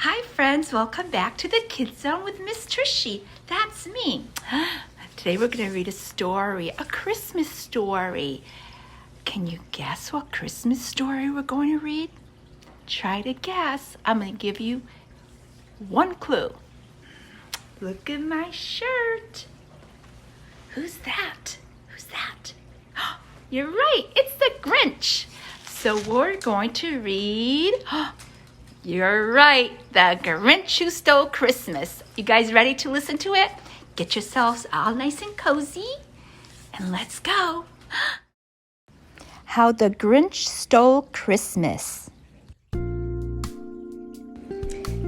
Hi friends, welcome back to the Kids Zone with Miss Trishy. That's me. Today we're going to read a story, a Christmas story. Can you guess what Christmas story we're going to read? Try to guess. I'm going to give you one clue. Look at my shirt. Who's that? Who's that? You're right, it's the Grinch. So we're going to read... You're right, the Grinch Who Stole Christmas. You guys ready to listen to it? Get yourselves all nice and cozy, and let's go. How the Grinch Stole Christmas.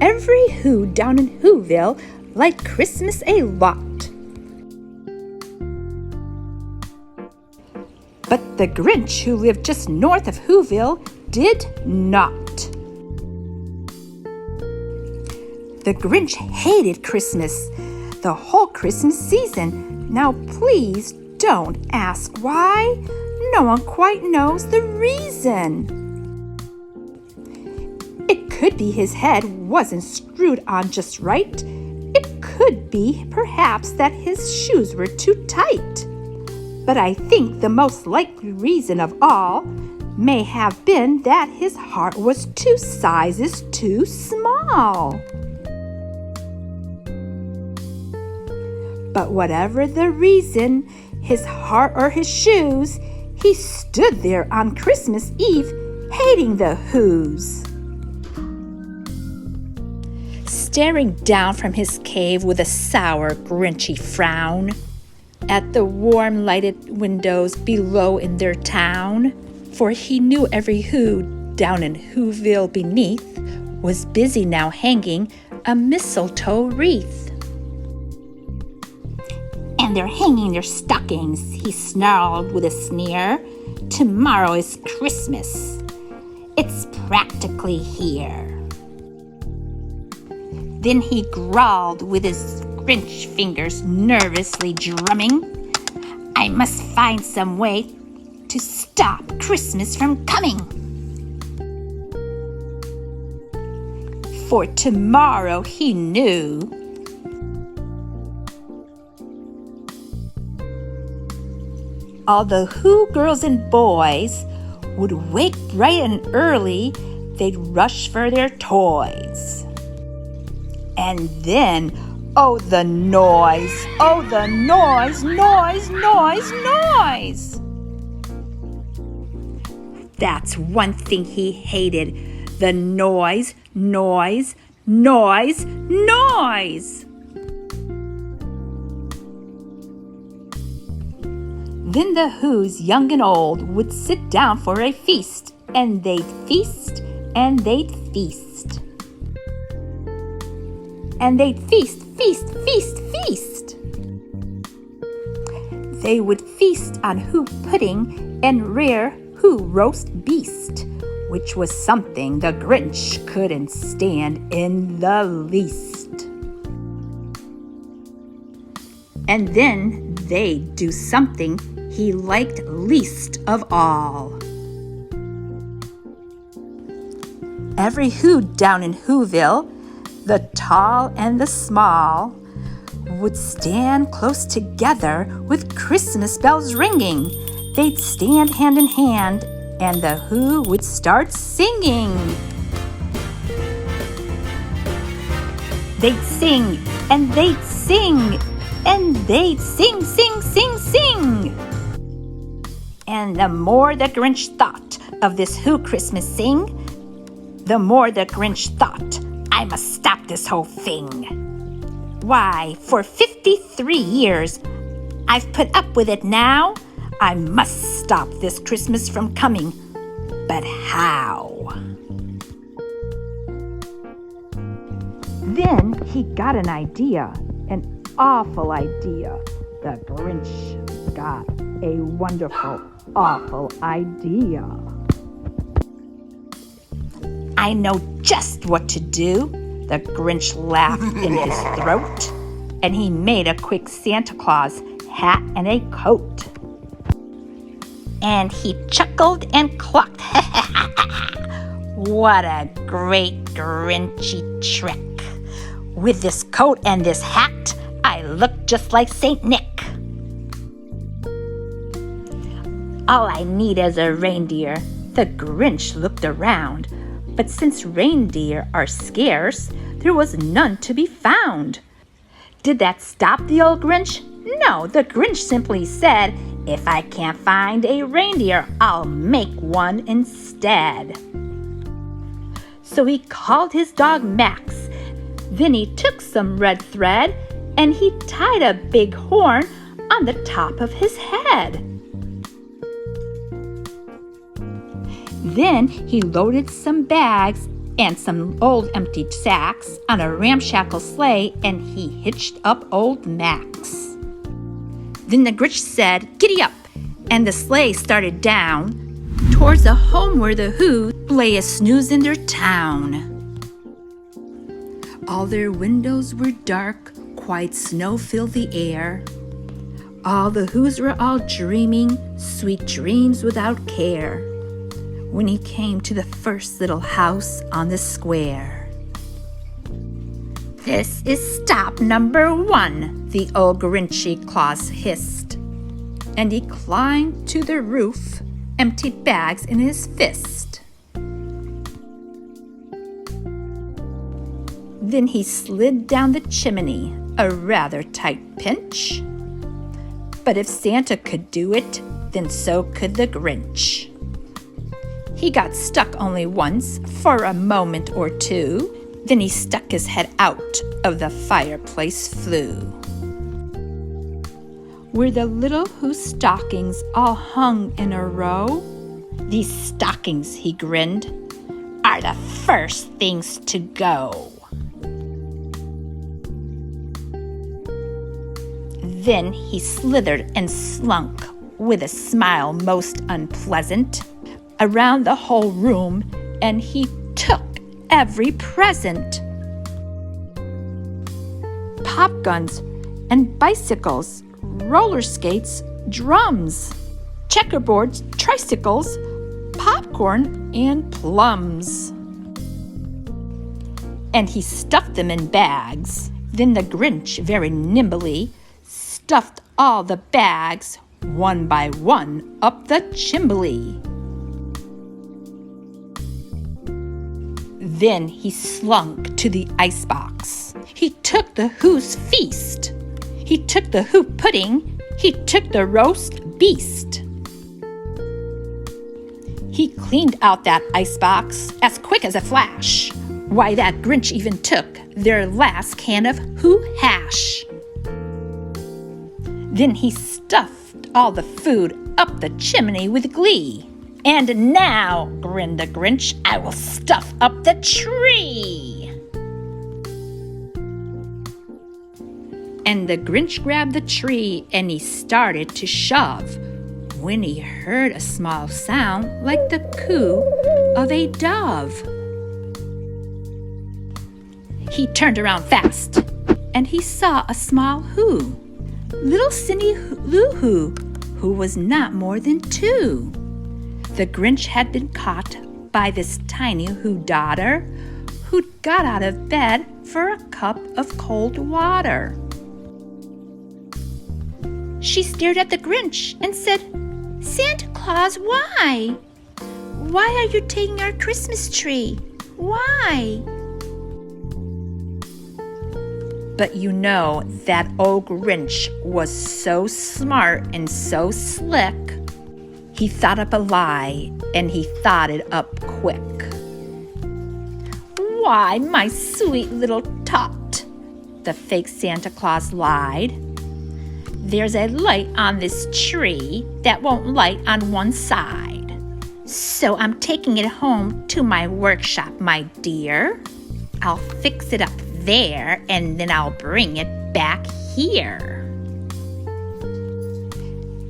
Every Who down in Whoville liked Christmas a lot. But the Grinch who lived just north of Whoville did not. The Grinch hated Christmas, the whole Christmas season. Now please don't ask why. No one quite knows the reason. It could be his head wasn't screwed on just right. It could be perhaps that his shoes were too tight. But I think the most likely reason of all may have been that his heart was 2 sizes too small. But whatever the reason, his heart or his shoes, he stood there on Christmas Eve hating the Whos. Staring down from his cave with a sour, Grinchy frown at the warm lighted windows below in their town, for he knew every Who down in Whoville beneath was busy now hanging a mistletoe wreath. And they're hanging their stockings, he snarled with a sneer. Tomorrow is Christmas. It's practically here. Then he growled with his Grinch fingers nervously drumming. I must find some way to stop Christmas from coming. For tomorrow, he knew, all the Who girls and boys would wake bright and early. They'd rush for their toys. And then, oh, the noise! Oh, the noise, noise, noise, noise! That's one thing he hated. The noise, noise, noise, noise! Then the Whos, young and old, would sit down for a feast, and they'd feast, and they'd feast. And they'd feast, feast, feast, feast. They would feast on Who pudding and rare Who roast beast, which was something the Grinch couldn't stand in the least. And then they'd do something he liked least of all. Every Who down in Whoville, the tall and the small, would stand close together with Christmas bells ringing. They'd stand hand in hand, and the Who would start singing. They'd sing, and they'd sing, and they'd sing, sing, sing, sing. And the more the Grinch thought of this Who Christmas sing, the more the Grinch thought, I must stop this whole thing. Why, for 53 years, I've put up with it now. I must stop this Christmas from coming. But how? Then he got an idea, an awful idea. The Grinch got a wonderful, awful idea. I know just what to do. The Grinch laughed in his throat, and he made a quick Santa Claus hat and a coat. And he chuckled and clucked. What a great Grinchy trick. With this coat and this hat, I look just like Saint Nick. All I need is a reindeer. The Grinch looked around, but since reindeer are scarce, there was none to be found. Did that stop the old Grinch? No, the Grinch simply said, "If I can't find a reindeer, I'll make one instead." So he called his dog Max. Then he took some red thread and he tied a big horn on the top of his head. Then he loaded some bags and some old empty sacks on a ramshackle sleigh, and he hitched up old Max. Then the Grinch said, "Giddy up," and the sleigh started down towards the home where the Who lay a snooze in their town. All their windows were dark, quiet snow filled the air. All the Who's were all dreaming sweet dreams without care. When he came to the first little house on the square. "This is stop number 1, the old Grinchy Claus hissed. And he climbed to the roof, empty bags in his fist. Then he slid down the chimney, a rather tight pinch. But if Santa could do it, then so could the Grinch. He got stuck only once, for a moment or two. Then he stuck his head out of the fireplace flue. Where the little Who stockings all hung in a row, "These stockings," he grinned, "are the first things to go." Then he slithered and slunk, with a smile most unpleasant, around the whole room, and he took every present. Pop guns and bicycles, roller skates, drums, checkerboards, tricycles, popcorn, and plums. And he stuffed them in bags. Then the Grinch very nimbly stuffed all the bags, one by one, up the chimbley. Then he slunk to the icebox. He took the Who's feast. He took the Who pudding. He took the roast beast. He cleaned out that icebox as quick as a flash. Why, that Grinch even took their last can of Who hash. Then he stuffed all the food up the chimney with glee. "And now," grinned the Grinch, "I will stuff up the tree." And the Grinch grabbed the tree and he started to shove, when he heard a small sound like the coo of a dove. He turned around fast and he saw a small Who, little Cindy Lou who was not more than 2. The Grinch had been caught by this tiny Who daughter who'd got out of bed for a cup of cold water. She stared at the Grinch and said, "Santa Claus, why? Why are you taking our Christmas tree? Why?" But you know that old Grinch was so smart and so slick. He thought up a lie, and he thought it up quick. "Why, my sweet little tot," the fake Santa Claus lied, "there's a light on this tree that won't light on one side. So I'm taking it home to my workshop, my dear. I'll fix it up there, and then I'll bring it back here."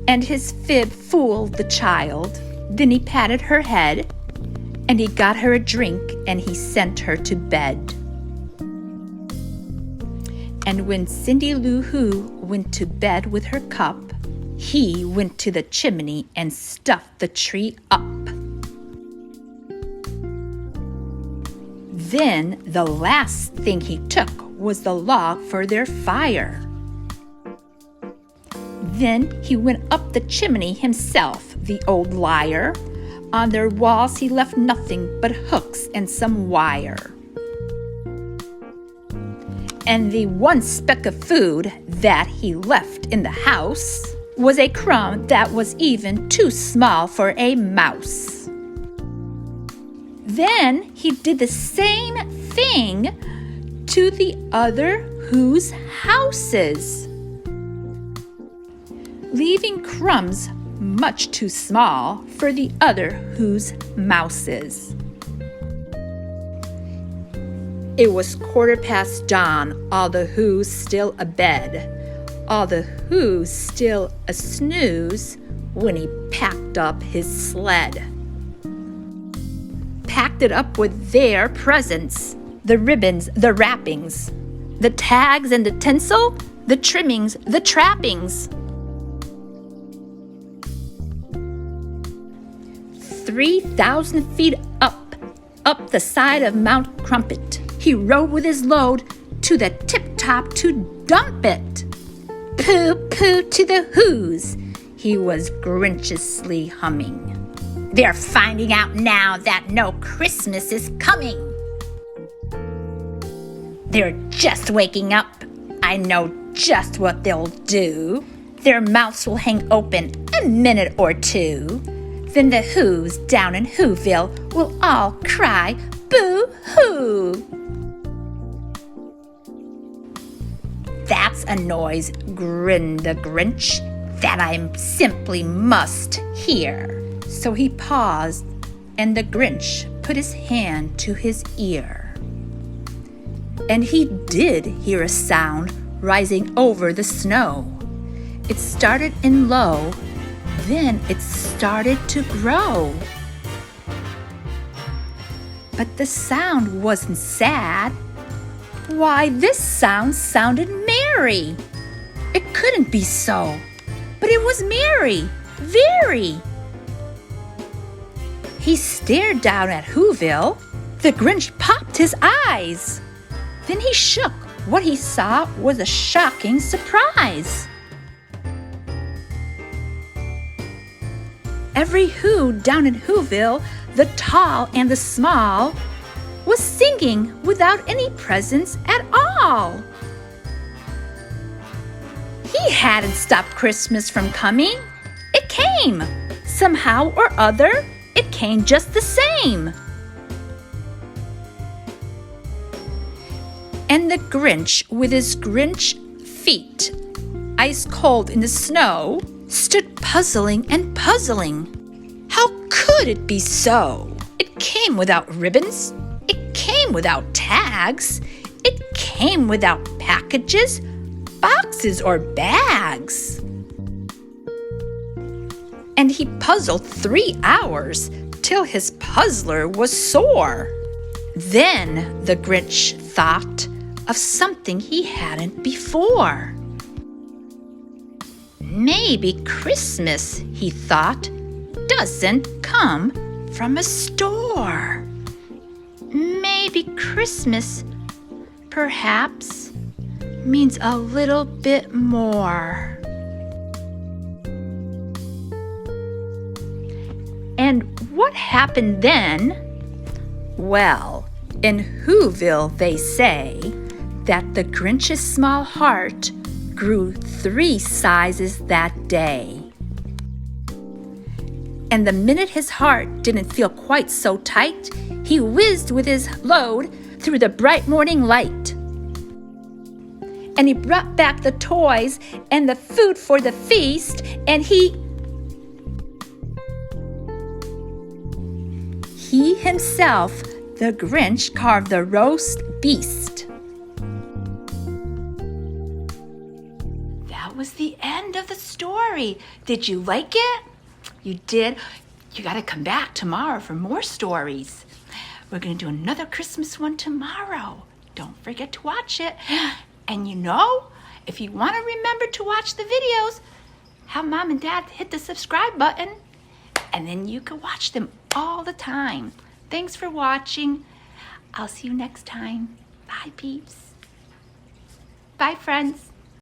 And his fib fooled the child. Then he patted her head, and he got her a drink, and he sent her to bed. And when Cindy Lou Who went to bed with her cup, he went to the chimney and stuffed the tree up. Then the last thing he took was the log for their fire. Then he went up the chimney himself, the old liar. On their walls he left nothing but hooks and some wire. And the one speck of food that he left in the house was a crumb that was even too small for a mouse. Then he did the same thing to the other whose houses, leaving crumbs much too small for the other whose mouses. It was 15:15 dawn, all the who's still abed, all the who's still a snooze, when he packed up his sled. Packed it up with their presents, the ribbons, the wrappings, the tags and the tinsel, the trimmings, the trappings. 3,000 feet up the side of Mount Crumpet, he rode with his load to the tip-top to dump it. Pooh, pooh to the who's, he was Grinchiously humming. They're finding out now that no Christmas is coming. They're just waking up. I know just what they'll do. Their mouths will hang open a minute or two. Then the who's down in Whoville will all cry boo-hoo. That's a noise, grinned the Grinch, that I simply must hear. So he paused, and the Grinch put his hand to his ear. And he did hear a sound rising over the snow. It started in low, then it started to grow. But the sound wasn't sad. Why, this sound sounded merry. It couldn't be so, but it was merry, very. He stared down at Whoville. The Grinch popped his eyes. Then he shook. What he saw was a shocking surprise. Every who down in Whoville, the tall and the small, was singing without any presents at all. He hadn't stopped Christmas from coming. It came. Somehow or other, it came just the same. And the Grinch, with his Grinch feet, ice cold in the snow, stood puzzling and puzzling. How could it be so? It came without ribbons. It came without tags. It came without packages, boxes, or bags. And he puzzled 3 hours till his puzzler was sore. Then the Grinch thought of something he hadn't before. Maybe Christmas, he thought, doesn't come from a store. Maybe Christmas, perhaps, means a little bit more. And what happened then? Well, in Whoville they say that the Grinch's small heart grew 3 sizes that day. And the minute his heart didn't feel quite so tight, he whizzed with his load through the bright morning light. And he brought back the toys and the food for the feast, and he himself, the Grinch, carved the roast beast. That was the end of the story. Did you like it? You did? You got to come back tomorrow for more stories. We're going to do another Christmas one tomorrow. Don't forget to watch it. And you know, if you want to remember to watch the videos, have Mom and Dad hit the subscribe button, and then you can watch them all the time. Thanks for watching. I'll see you next time. Bye, peeps. Bye, friends.